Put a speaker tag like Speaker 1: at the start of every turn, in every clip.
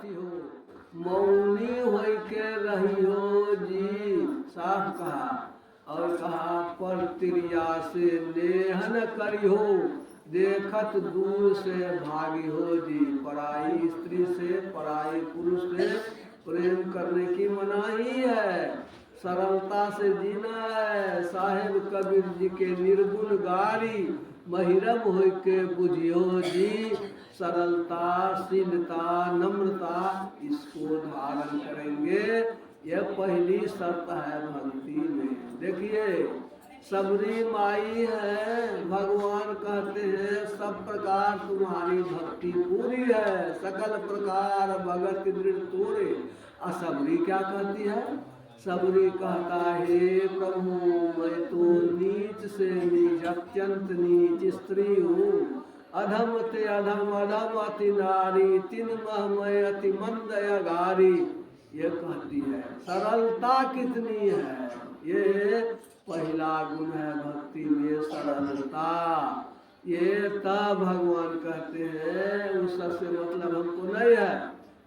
Speaker 1: रहती हो, मौनी होई के रही हो जी, साफ कहा। और कहा पर तिरिया से नेह न करी हो, देखत दूर से भागी हो जी। पराई स्त्री से पराई पुरुष से प्रेम करने की मनाही है, सरलता से जीना है। साहेब कबीर जी के निर्गुण गारी, महिरम हो के बुझियो जी। सरलता, शीलता, नम्रता, इसको धारण करेंगे, यह पहली शर्त है भक्ति में। देखिए सबरी माई है, भगवान कहते हैं सब प्रकार तुम्हारी भक्ति पूरी है, सकल प्रकार भगत दृढ़ तोरे। असबरी क्या कहती है? सबरी कहता है प्रभु मैं तो नीच से नीच, अत्यंत नीच स्त्री हूँ, अधम ते अधम, अधम अति नारी, तिन महमय अति मंद अगारी। ये कहती है सरलता कितनी है, ये पहला गुण है भक्ति में, सरलता। ये तब भगवान कहते हैं उस सबसे मतलब हमको नहीं है,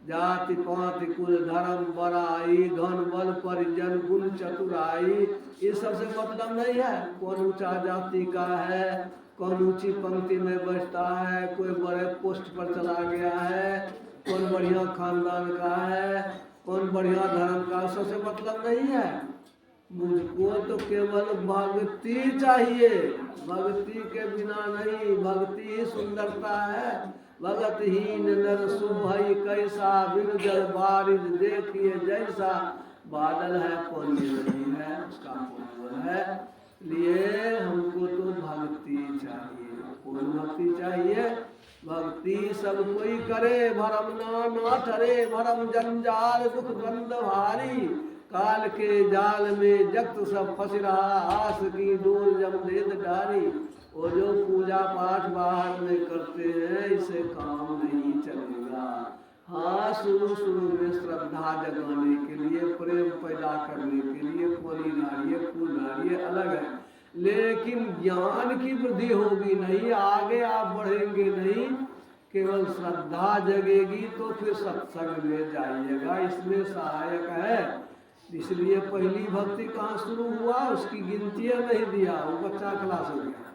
Speaker 1: जाति पाति कुल धर्म बड़ाई, धन बल परिजन गुण चतुराई, इस सबसे मतलब नहीं है। कौन ऊंचा जाति का है, कौन ऊंची पंक्ति में बैठता है, कोई बड़े पोस्ट पर चला गया है, कौन बढ़िया खानदान का है, कौन बढ़िया धर्म का, सबसे मतलब नहीं है। मुझको तो केवल भक्ति चाहिए, भक्ति के बिना नहीं। भक्ति ही सुंदरता है। भगतहीन नर सुभई कैसा, बिन जल बारिश देखिए जैसा। बादल है पानी नहीं है, उसका पूर्व है। लिए हमको तो भक्ति चाहिए। कौन भक्ति चाहिए? भक्ति सब कोई करे, भरम ना ठरे, भरम जंजाल दुख द्वंद भारी। काल के जाल में जगत सब फंस रहा, आस की डोर जमदेद डारी। वो जो पूजा पाठ बाहर में करते हैं, इसे काम नहीं चलेगा। हाँ, शुरू में श्रद्धा जगाने के लिए, प्रेम पैदा करने के लिए कोनी डालिए, फूल डालिए, अलग है। लेकिन ज्ञान की वृद्धि होगी नहीं, आगे आप बढ़ेंगे नहीं। केवल श्रद्धा जगेगी तो फिर सत्संग में जाइएगा, इसमें सहायक है। इसलिए पहली भक्ति कहाँ शुरू हुआ, उसकी गिनतियां नहीं दिया, वो बच्चा क्लास हो गया।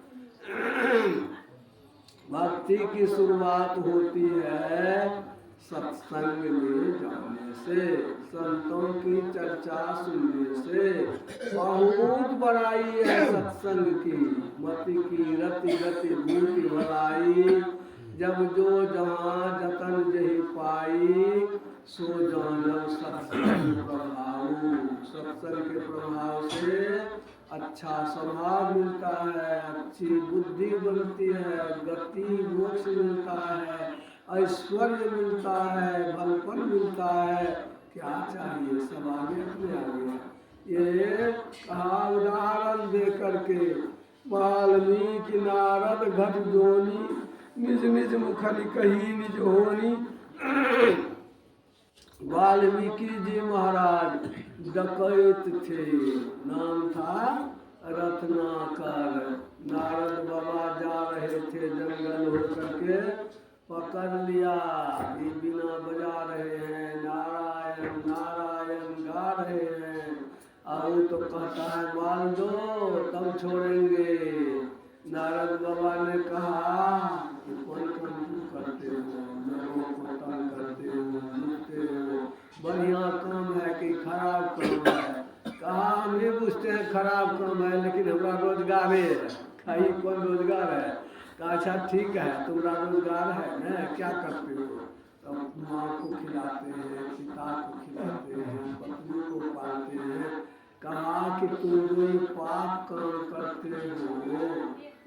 Speaker 1: भक्ति की शुरुआत होती है सत्संग में जाने से, संतों की चर्चा सुनने से। बहुत बड़ाई है सत्संग की, मति की रति गति भूति भलाई। जब जो जहाँ जतन जही पाई, सो जानव सत्संग प्रभाव। सत्संग के प्रभाव से अच्छा स्वभाव मिलता है, अच्छी बुद्धि बनती है, गति मोक्ष मिलता है, ऐश्वर्य मिलता है, बलपन मिलता है। क्या चाहिए? सब आगे अपने आगे। ये कहा उदाहरण दे करके, वाल्मीकि नारद घट जोनी, निज निज मुखनि कही निज होनी। वाल्मीकि जी महाराज डकैत थे, नाम था रत्नाकर। नारद बाबा जा रहे थे जंगल होकर के, पकड़ लिया। ये बिना बजा रहे हैं, नारायण नारायण गा रहे हैं। और तो कहता है मार दो तब छोड़ेंगे। नारद बाबा ने कहा कि कौन काम करते हो, लोगों को तंग करते हो, लूटते हो, बढ़िया काम है कि खराब काम है? कहा हम ये पूछते हैं खराब काम है, लेकिन हमारा रोजगार है। कहीं कौन रोजगार है? कहा अच्छा ठीक है, तुम्हारा रोजगार है ना, क्या करते हो? तो माँ को खिलाते हैं, पिता को खिलाते हैं, पत्नी को पालते हैं। कहा कि तुम जो पाप काम करते हो,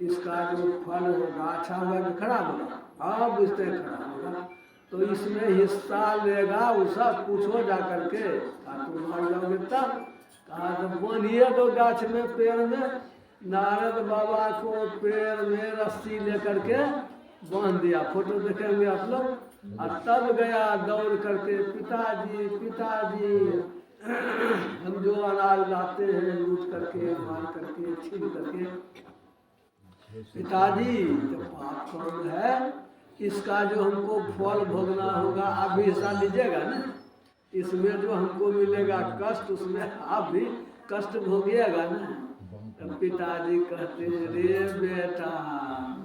Speaker 1: इसका जो फल होगा अच्छा होगा कि खराब होगा? हाँ बुझते खराब होगा। तो इसमें हिस्सा लेगा वो सब पूछो जा करके। कहा तुम मर जाओगे तब? कहा जब बनिए तो गाछ में पेड़ में। नारद बाबा को पेड़ में रस्सी लेकर के बांध दिया, फोटो देखेंगे आप लोग। और तब गया दौड़ करके, पिताजी पिताजी हम जो अनाज लाते हैं लूट करके, मार करके, छीन करके। पिताजी जब पाप काम है इसका जो हमको फल भोगना होगा, आप भी हिस्सा लीजिएगा ना। इसमें जो हमको मिलेगा कष्ट, उसमें आप भी कष्ट भोगिएगा ना। पिताजी कहते रे बेटा,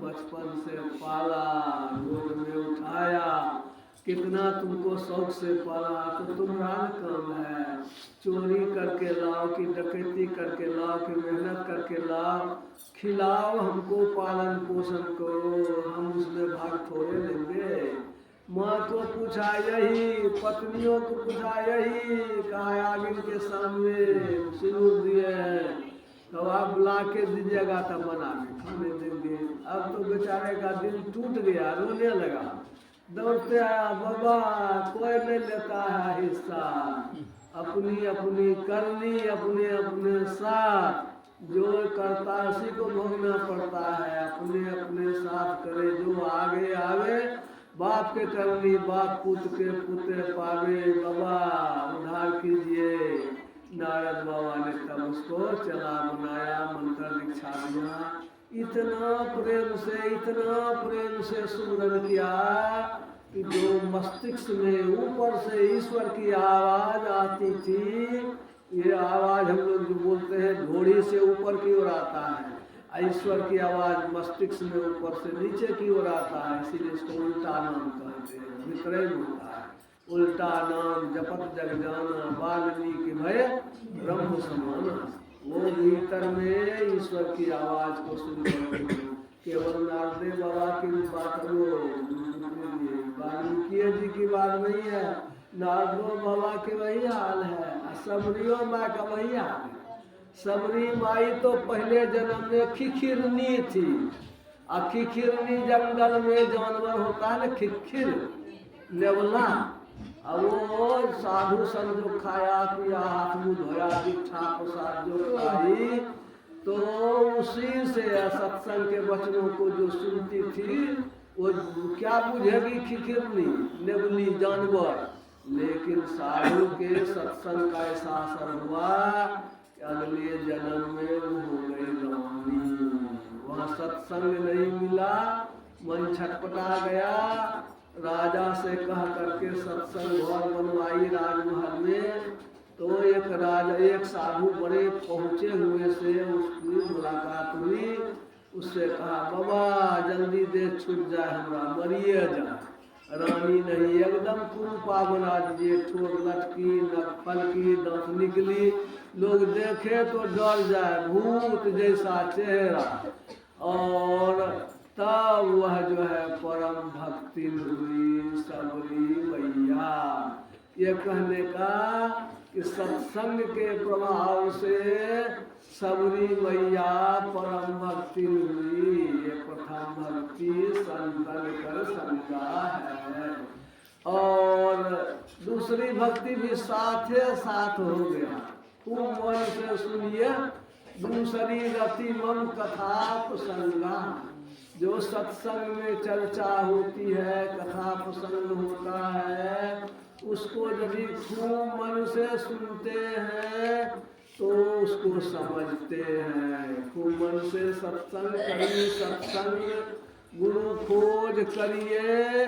Speaker 1: बचपन से पाला, गोद में उठाया, कितना तुमको शौक से पाला, तो तुम्हारा काम है चोरी करके लाओ कि डकैती करके लाओ कि मेहनत करके लाओ, खिलाओ हमको, पालन पोषण करो, हम उसमें भाग थोड़े लेंगे। माँ को पूछा यही, पत्नियों को पूछा यही, कहा आगे के सामने सिंदूर दिए हैं, तो आप बुला के दीजिएगा तब बना के खाने देंगे। अब तो बेचारे का दिल टूट गया, रोने लगा, दौड़ते आया, बाबा कोई नहीं लेता है हिस्सा, अपनी अपनी करनी, अपने अपने साथ, जो करता है उसी को भोगना पड़ता है, अपने अपने साथ करे, जो आगे आवे, बाप के करनी बाप, पुत के पुते पावे, बाबा उद्धार कीजिए। नारद बाबा ने तब उसको चला बनाया, मंत्र दीक्षा दिया, इतना प्रेम से सुमरन किया कि जो मस्तिष्क में ऊपर से ईश्वर की आवाज आती थी। ये आवाज हम लोग जो बोलते हैं घोड़ी से ऊपर की ओर आता है, ईश्वर की आवाज मस्तिष्क में ऊपर से नीचे की ओर आता है, इसीलिए इसको उल्टा नाम कहते हैं, विक्रय होता है। उल्टा नाम जपत जग जाना, वाल्मीकि भय ब्रह्म समाना। वो भीतर में ईश्वर की आवाज को सुन, केवल नारदेव बाबा की बात करो, वाल्मीकि जी की बात नहीं है, नारदो बाबा के वही हाल है, सबरियो माँ का वही हाल है। सबरी माई तो पहले जन्म में खिखिरनी थी, और खिखिरनी जंगल में जानवर होता है ना, खिखिर नेवला, अब वो साधु संत जो खाया पिया, हाथ मुँह धोया, दीक्षा प्रसाद जो खाई, तो उसी से सत्संग के वचनों को जो सुनती थी, वो क्या बुझेगी खिखिरनी नेवली जानवर। लेकिन साधु के सत्संग का ऐसा असर हुआ कि अगले जन्म में वो हो गई रानी। वहाँ सत्संग नहीं मिला, मन छटपटा गया, राजा से कह करके सत्संग घर बनवाई राजमहल में। तो एक साधु बड़े पहुँचे हुए से उसकी मुलाकात हुई, उससे कहा बाबा जल्दी दे छूट जाए, हमारा मरिए जाए, रानी नहीं, एकदम कुरूपा बना दीजिए, ठोर लटकी, नखल की, दांत निकली, लोग देखे तो डर जाए, भूत जैसा चेहरा। और तब वह जो है परम भक्ति हुई सबरी मैया। ये कहने का कि सत्संग के प्रभाव से सबरी मैया परम भक्ति हुई। ये प्रथम भक्ति संतन कर संगा है, और दूसरी भक्ति भी साथे साथ हो गया। खूब मन से सुनिए, दूसरी रति मम कथा प्रसंगा। जो सत्संग में चर्चा होती है, कथा प्रसंग होता है, उसको यदि खूब मन से सुनते हैं तो उसको समझते हैं। खूब मन से सत्संग करिए, सत्संग गुरु खोज करिए,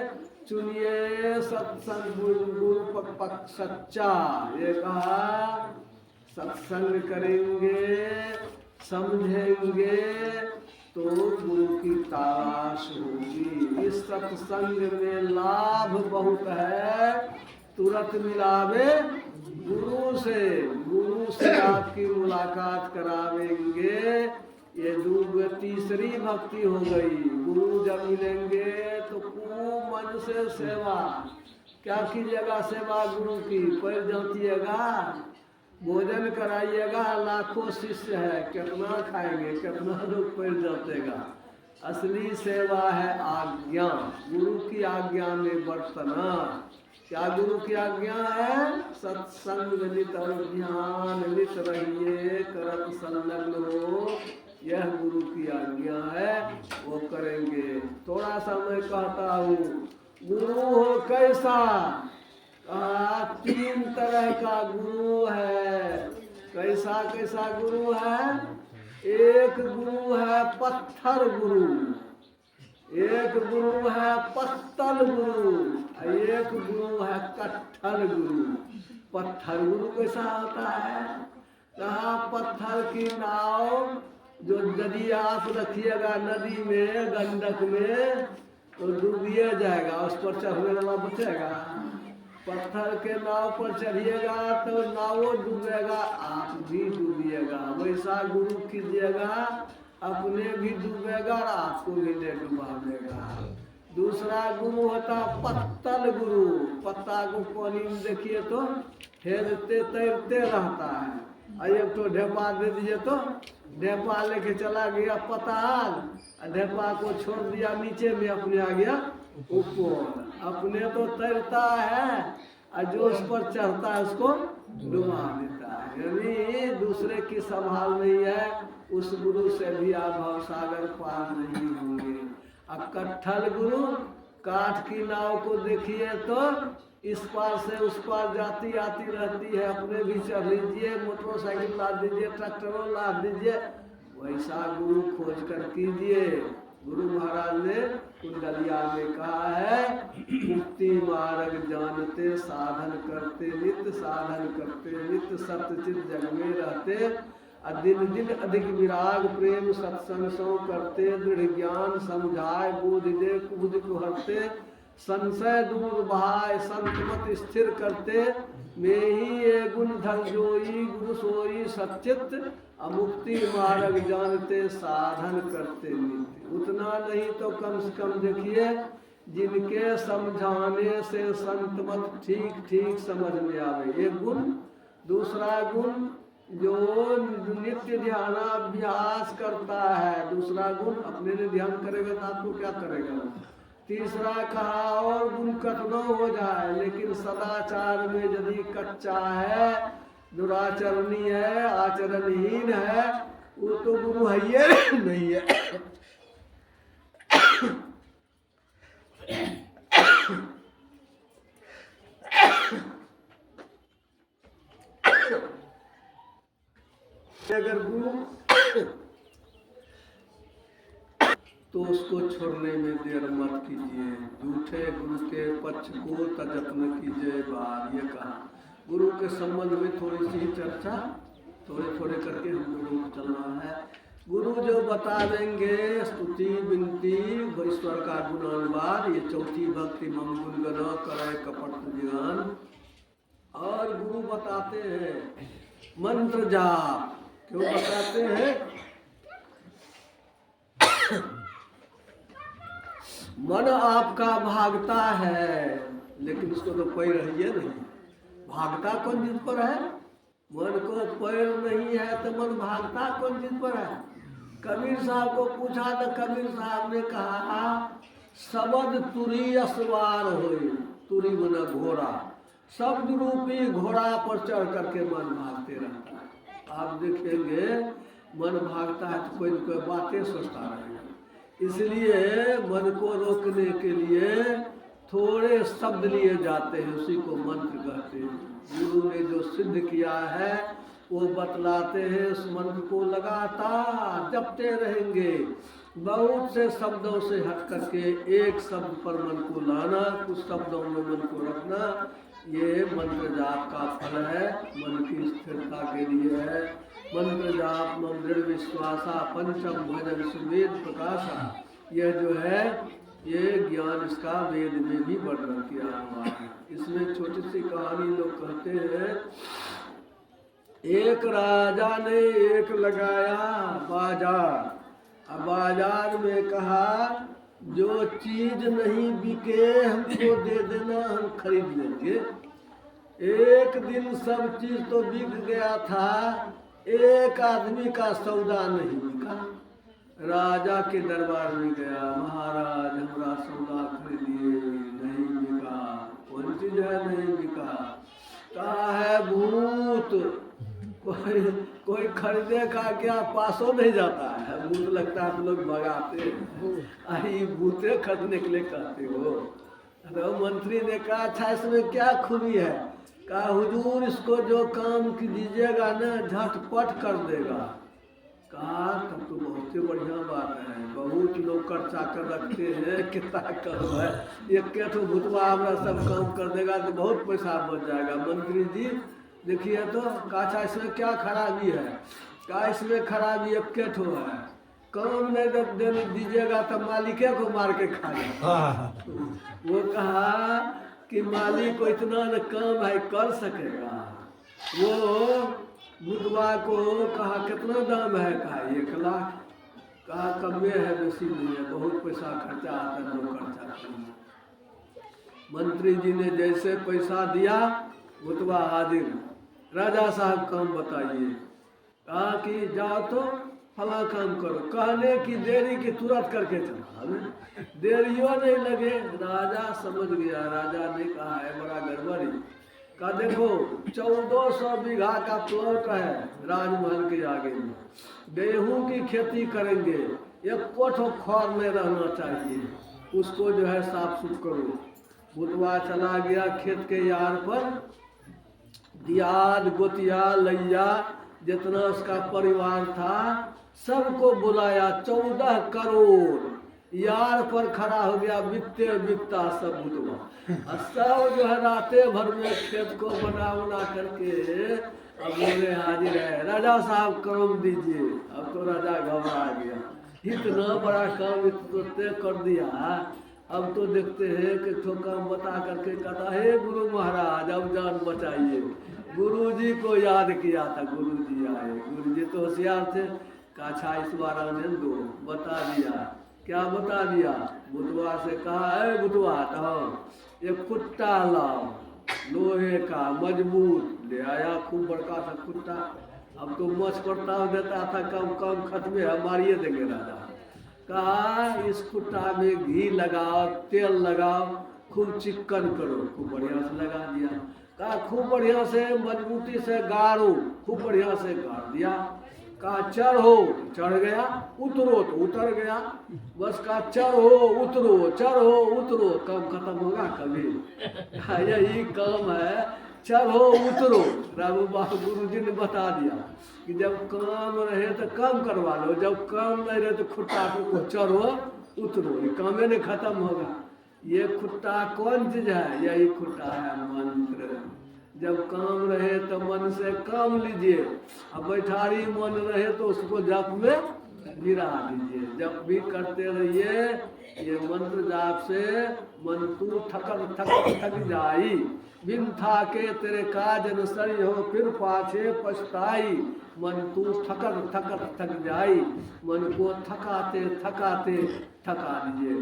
Speaker 1: चुनिए सत्संग गुरु पक्ष सच्चा। ये कहा सत्संग करेंगे, समझेंगे तो गुरु की तलाश होगी। इस सत्संग में लाभ बहुत है, तुरंत मिलावे गुरु से आपकी मुलाकात करावेंगे। ये तीसरी भक्ति हो गई। गुरु जब मिलेंगे तो खूब मन से सेवा। क्या कीजिएगा सेवा गुरु की? पैर जातिएगा, भोजन कराइएगा, लाखों शिष्य है, कितना खाएंगे, कितना लोग पैर जातेगा। असली सेवा है आज्ञा, गुरु की आज्ञा में बरतना। क्या गुरु की आज्ञा है? सत्संग नित और ध्यान नित रहिए, करत संलग्न हो, यह गुरु की आज्ञा है, वो करेंगे। थोड़ा सा मैं कहता हूँ, गुरु हो कैसा? तीन तरह का गुरु है। कैसा कैसा गुरु है? एक गुरु है पत्थर गुरु, एक गुरु है पत्तल गुरु, एक गुरु है कट्ठल गुरु। पत्थर गुरु कैसा होता है? कहा पत्थर की नाव जो यदि आप रखिएगा नदी में, गंडक में, तो डूबिए जाएगा, उस पर चढ़ने वाला बचेगा? पत्थर के नाव पर चढ़िएगा तो नाव डूबेगा, आप भी डूबिएगा। वैसा गुरु कीजिएगा, अपने भी डूबेगा और आपको भी नहीं डुबा देगा। दूसरा गुरु होता पत्तल गुरु। पत्ता को पानी में देखिए तो हेलते तैरते रहता है, और एक तो ढेपा दे दीजिए तो ढेपा लेके चला गया पताल, ढेपा को छोड़ दिया नीचे में, अपने आ गया ऊपर। अपने तो तैरता है और जो उस पर चढ़ता है उसको डुबा देता है। यानी दूसरे की संभाल नहीं है, उस गुरु से भी आप भवसागर पार नहीं होंगे। अब कट्ठल गुरु, काठ की नाव को देखिए तो इस पार से उस पार जाती आती रहती है, अपने भी चढ़ लीजिए, मोटरसाइकिल ला दीजिए, ट्रैक्टर ला दीजिए, वैसा गुरु खोज कर कीजिए। गुरु महाराज ने कुंडलिया में कहा है, मुक्ति मार्ग जानते साधन करते नित्य, साधन करते नित्य, सत्यचित जग में रहते, दिन दिन अधिक विराग प्रेम सत्संग सो करते, दृढ़ ज्ञान समझाए बोध दे कुबुध को हरते, संशय दूर बहाय संत मत स्थिर करते, में ही ये गुण धर जोई गुरु सोई सच्चित, अमुक्ति मार्ग जानते साधन करते नित्य। उतना नहीं तो कम से कम देखिए, जिनके समझाने से संत मत ठीक ठीक समझ में आवे, एक गुण। दूसरा गुण, जो नित्य ध्यानाभ्यास करता है, दूसरा गुण, अपने लिए ध्यान करेगा तो आपको क्या करेगा। तीसरा कहा, और गुण कतनो हो जाए लेकिन सदाचार में यदि कच्चा है, दुराचरणी है, आचरणहीन है, वो तो गुरु है ये नहीं है। अगर गुरु तो उसको छोड़ने में देर मत कीजिए, झूठे गुरु के पक्ष को तजत्न कीजिए बार। ये कहा गुरु के संबंध में थोड़ी सी चर्चा, थोड़े थोड़े करके हम लोगों को चलना है। गुरु जो बता देंगे स्तुति विनती ईश्वर का गुणानुवाद, ये चौथी भक्ति मम गुण गना करे कपट ज्ञान। और गुरु बताते हैं मंत्र जाप। क्यों बताते हैं? मन आपका भागता है, लेकिन उसको तो पैर है नहीं। भागता कौन चीज पर है? मन को पैर नहीं है तो मन भागता कौन चीज पर है? कबीर साहब को पूछा तो कबीर साहब ने कहा, शब्द तुरी असवार होई। तुरी मना घोड़ा, शब्द रूपी घोड़ा पर चढ़ करके मन भागते रहता है। आप देखेंगे मन भागता है तो कोई न कोई बातें सोचता रहेगा। इसलिए मन को रोकने के लिए थोड़े शब्द लिए जाते हैं, उसी को मंत्र कहते हैं। गुरु ने जो सिद्ध किया है वो बतलाते हैं। उस मंत्र को लगातार जपते रहेंगे, बहुत से शब्दों से हट करके एक शब्द पर मन को लाना, कुछ शब्दों में मन को रखना, ये मंत्र जाप का फल है, मन की स्थिरता के लिए है। मंत्र जाप मम दृढ़ विश्वासा पंचम भजन सुवेद प्रकाशा, यह जो है ये ज्ञान इसका वेद में भी वर्णन किया हुआ है। इसमें छोटी सी कहानी लोग कहते हैं, एक राजा ने एक लगाया बाजार। अब बाजार में कहा जो चीज नहीं बिके हमको दे देना, हम खरीद लेंगे। एक दिन सब चीज तो बिक गया था, एक आदमी का सौदा नहीं बिका। राजा के दरबार में गया, महाराज हमारा सौदा खरीदिए, नहीं बिका। कौन चीज है नहीं बिका? कहा है भूत। कोई खरीदे का क्या पासों नहीं जाता है, भूत लगता है तो लोग भगाते हैं। भूते खरीदने के लिए कहते हो। तो मंत्री ने कहा अच्छा इसमें क्या खूबी है? कहा हुजूर इसको जो काम की दीजिएगा ना झटपट कर देगा। कहा तब तो बहुत ही बढ़िया बात है, बहुत लोग कर चाकर रखते हैं, कितना कम है, एक के तो भुतवा हमारा सब काम कर देगा तो बहुत पैसा बच जाएगा। मंत्री जी देखिए तो काछा इसमें क्या खराबी है, क्या इसमें खराबी एक के ठो है, काम नहीं देने दीजिएगा तो मालिके को मार के खा जाएगा। वो कहा कि मालिक को इतना न काम है कर सकेगा। वो बुधवा को कहा कितना दाम है, कहा 1 लाख, कहा कम है बेसी नहीं है, बहुत पैसा खर्चा आता है, लोग खर्चा। मंत्री जी ने जैसे पैसा दिया बुधवा हाजिर, राजा साहब काम बताइए। कहा कि जाओ तो फला काम करो, कहने की देरी की तुरंत करके चला, देरियों नहीं लगे। राजा समझ गया, राजा ने कहा है बड़ा गड़बड़ी। कहा देखो 1400 बीघा का प्लॉट है राजमहल के आगे में, गेहूं की खेती करेंगे, एक कोठो खौर नहीं रहना चाहिए, उसको जो है साफ सुथ करो। बुधवा चला गया खेत के यार पर, दियाद गोतिया लैया जितना उसका परिवार था सबको बुलाया, 14 करोड़ यार पर खड़ा हो गया, बिकते बिकता सब बुधवा। सब जो है राते भर में खेत को बना करके अब बोले हाजिर है, राजा साहब काम दीजिए। अब तो राजा घबरा गया, इतना बड़ा काम तो तय कर दिया, अब तो देखते हैं कि तो काम बता करके कहता है गुरु महाराज अब जान बचाइए। गुरु जी को याद किया था, गुरु जी आए, गुरु जी तो होशियार थे, काछा इस बार आने दो, बता दिया। क्या बता दिया? बुधवा से कहा है बुधवा तो एक कुत्ता लाओ लोहे का मजबूत, ले आया खूब बड़का सा कुत्ता। अब तो मछ प्रस्ताव देता था कम कम खत्म है मारिए देंगे राजा। कहा इस कुत्ता में घी लगाओ, तेल लगाओ, खूब चिकन करो, खूब बढ़िया से लगा दिया। कहा खूब बढ़िया से मजबूती से गाड़ो, खूब बढ़िया से गाड़ दिया। कहा चढ़ो, चढ़ गया, उतरो तो उतर गया, बस कहा चढ़ो उतरो चढ़ो उतरो, काम खत्म होगा कभी? यही काम है, चढ़ो उतरो। रामू बाबू गुरु जी ने बता दिया कि जब काम रहे तो काम करवा लो, जब काम नहीं रहे तो खुट्टा को चढ़ो उतरो, ये काम नहीं खत्म होगा। ये खुट्टा कौन चीज है? यही खुट्टा है मंत्र। जब काम रहे तो मन से काम लीजिए, अब बैठारी मन रहे तो उसको जप में गिरा दीजिए। जब भी करते रहिए ये मंत्र जाप से मन तू थक जाई, बिन था के तेरे काज न सरी हो फिर पाछे पछताई। मन तू थक जाई, मन को थकाते थका दीजिए।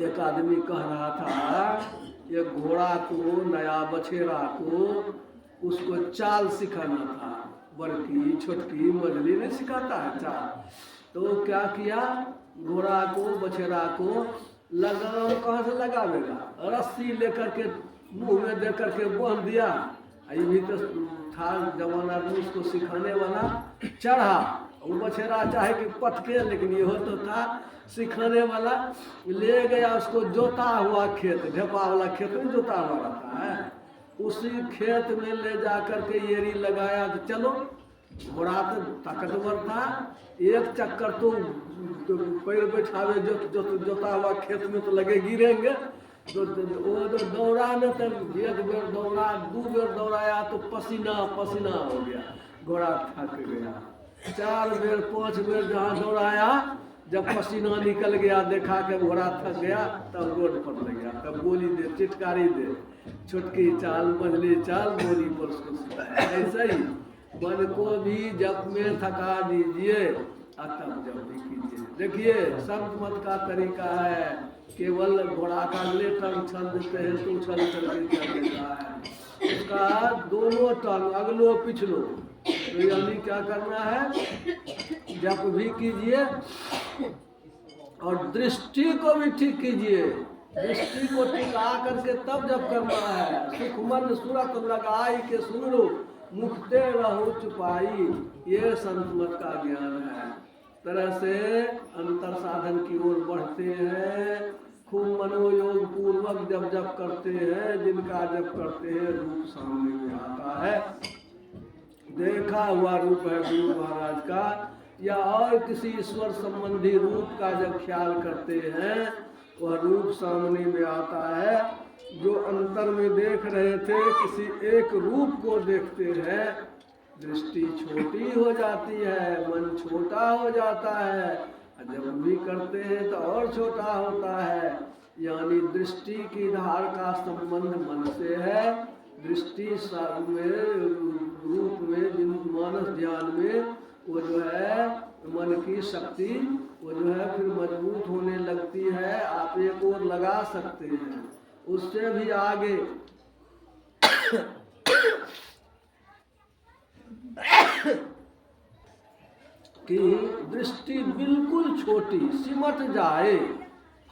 Speaker 1: एक आदमी कह रहा था एक घोड़ा को, नया बछेरा को, उसको चाल सिखाना था, बड़की छोटकी मझली नहीं सिखाता है चाल। तो क्या किया, घोड़ा को बछेरा को लगाम कहाँ से लगावेगा, रस्सी लेकर के मुंह में दे करके बांध दिया। ये भी तो था जवान आदमी उसको सिखाने वाला, चढ़ा वो बछेरा चाहे कि पटके, लेकिन ये हो तो था सिखाने वाला। ले गया उसको जोता हुआ खेत, ढेपा वाला खेत में जोता हुआ रहता है, उसी खेत में ले जा करके येरी लगाया। तो चलो घोड़ा तो ताकतवर था, एक चक्कर तो पैर बैठावे जोता हुआ खेत में तो लगे गिरेंगे। तो वो तो दौड़ा न, तो एक बेर दौड़ा, 2 बेर दौड़ाया तो पसीना हो गया, घोड़ा थक गया। 4 बेर 5 बेर जहाँ दौड़ाया, जब पसीना निकल गया, देखा कि घोड़ा थक गया, तब रोड पर लग गया। तब गोली दे, चिटकारी दे, छुटकी चाल मझली चाल, गोली पर उसको। ऐसा ही मन को भी जप में थका दीजिए, तब जप भी कीजिए। देखिए संत मत का तरीका है, केवल घोड़ा का लेटन छल देते हैं तो उछल करके चल देता है, उसका दोनों टंग अगलो पिछलो, तो यानी क्या करना है, जप भी कीजिए और दृष्टि को भी ठीक कीजिए। दृष्टि को टिका करके तब जप करना है। सुख मन सूरत लगाई के सुनो, मुखते रहो चुपाई, ये संत मत का ज्ञान है। तरह से अंतर साधन की ओर बढ़ते हैं, खूब मनोयोग पूर्वक जब जप करते हैं, जिनका जप करते हैं रूप सामने में आता है। देखा हुआ रूप है गुरु महाराज का, या और किसी ईश्वर संबंधी रूप का जब ख्याल करते हैं, वह रूप सामने में आता है। जो अंतर में देख रहे थे, किसी एक रूप को देखते हैं, दृष्टि छोटी हो जाती है, मन छोटा हो जाता है, जब भी करते हैं तो और छोटा होता है। यानी दृष्टि की धार का संबंध मन से है। दृष्टि में, रूप में, जिन मानस ध्यान में, वो जो है मन की शक्ति, वो जो है फिर मजबूत होने लगती है। आप एक और लगा सकते हैं, उससे भी आगे कि दृष्टि बिल्कुल छोटी, सिमट जाए,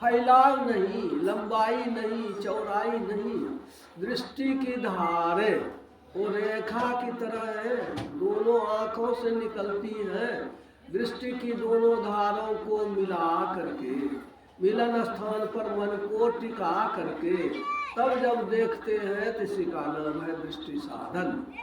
Speaker 1: फैलाव नहीं, लंबाई नहीं, चौड़ाई नहीं, दृष्टि की धारे वो रेखा की तरह है, दोनों आंखों से निकलती हैं। दृष्टि की दोनों धारों को मिला करके, मिलन स्थान पर मन को टिका करके, तब जब देखते हैं तो इसी का नाम है दृष्टि साधन।